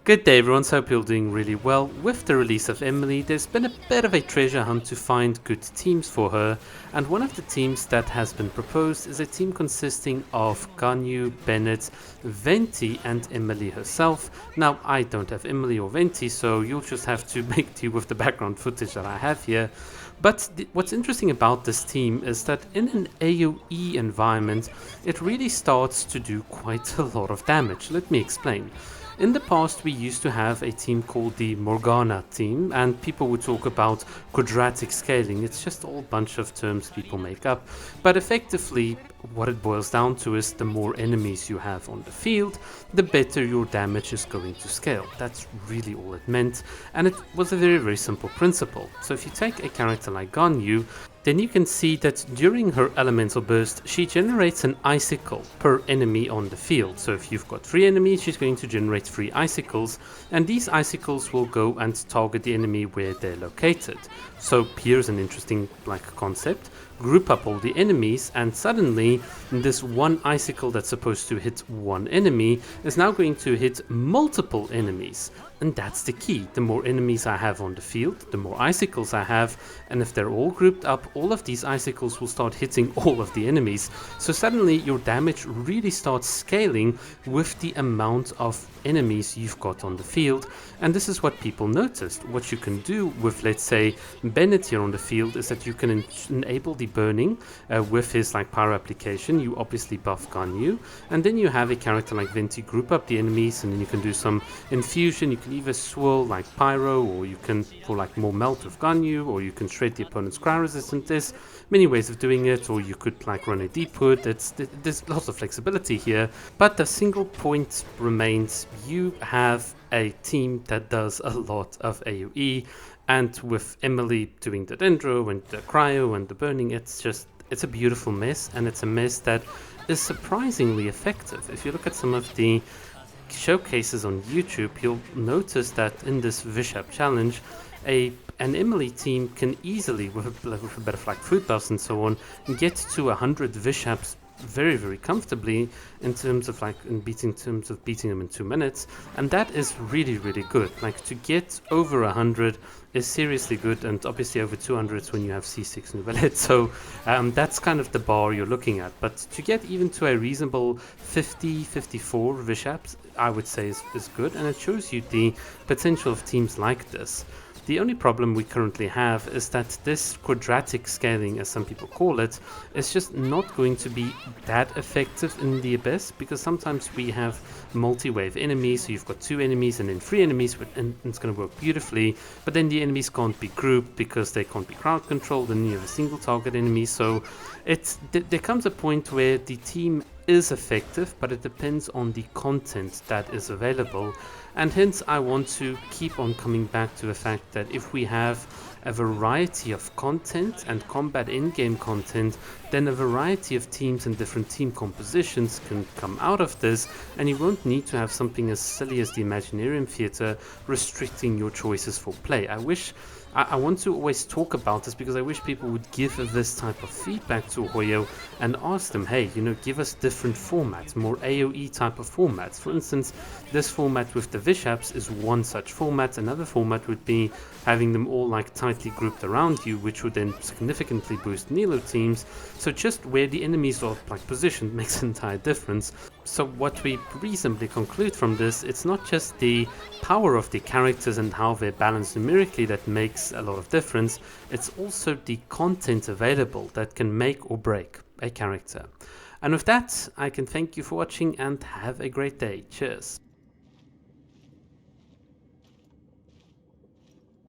Good day everyone, so hope you're doing really well. With the release of Emilie, there's been a bit of a treasure hunt to find good teams for her, and one of the teams that has been proposed is a team consisting of Ganyu, Bennett, Venti and Emilie herself. Now I don't have Emilie or Venti, so you'll just have to make do with the background footage that I have here. But what's interesting about this team is that in an AoE environment, it really starts to do quite a lot of damage. Let me explain. In the past, we used to have a team called the Morgana team, and people would talk about quadratic scaling. It's just all a bunch of terms people make up, but effectively what it boils down to is the more enemies you have on the field, the better your damage is going to scale. That's really all it meant, and it was a very simple principle. So if you take a character like Ganyu, then you can see that during her elemental burst, she generates an icicle per enemy on the field. So if you've got 3 enemies, she's going to generate 3 icicles, and these icicles will go and target the enemy where they're located. So here's an interesting concept. Group up all the enemies, and suddenly this one icicle that's supposed to hit one enemy is now going to hit multiple enemies. And that's the key. The more enemies I have on the field, the more icicles I have, and if they're all grouped up, all of these icicles will start hitting all of the enemies. So suddenly your damage really starts scaling with the amount of enemies you've got on the field, and this is what people noticed. What you can do with, let's say, Bennett here on the field is that you can enable the burning with his pyro application. You obviously buff Ganyu, and then you have a character like Venti group up the enemies, and then you can do some infusion. You can either swirl like pyro, or you can for more melt with Ganyu, or you can shred the opponent's cryo resistant. There's many ways of doing it, or you could run a deep hood. There's lots of flexibility here, but the single point remains: you have a team that does a lot of AoE, and with Emilie doing the dendro and the cryo and the burning, it's a beautiful mess, and it's a mess that is surprisingly effective. If you look at some of the showcases on YouTube, you'll notice that in this Vishap challenge, an Emilie team can easily, with a bit of food buffs and so on, get to 100 Vishaps very comfortably in terms of beating them in 2 minutes, and that is really good. To get over 100 is seriously good, and obviously over 200 is when you have C6 Nouvellette, so that's kind of the bar you're looking at. But to get even to a reasonable 54 Vishaps, I would say is good, and it shows you the potential of teams like this. The only problem we currently have is that this quadratic scaling, as some people call it, is just not going to be that effective in the Abyss, because sometimes we have multi-wave enemies, so you've got 2 enemies and then 3 enemies, and it's going to work beautifully, but then the enemies can't be grouped because they can't be crowd controlled, and you have a single target enemy. So there comes a point where the team is effective, but it depends on the content that is available, and hence I want to keep on coming back to the fact that if we have a variety of content and combat in-game content, then a variety of teams and different team compositions can come out of this, and you won't need to have something as silly as the Imaginarium Theatre restricting your choices for play. I want to always talk about this because I wish people would give this type of feedback to Hoyo and ask them, hey, give us different formats, more AoE type of formats. For instance, this format with the Vishaps is one such format. Another format would be having them all tightly grouped around you, which would then significantly boost Nilo teams. So just where the enemies are positioned makes an entire difference. So what we reasonably conclude from this, it's not just the power of the characters and how they're balanced numerically that makes a lot of difference, it's also the content available that can make or break a character. And with that, I can thank you for watching and have a great day. Cheers.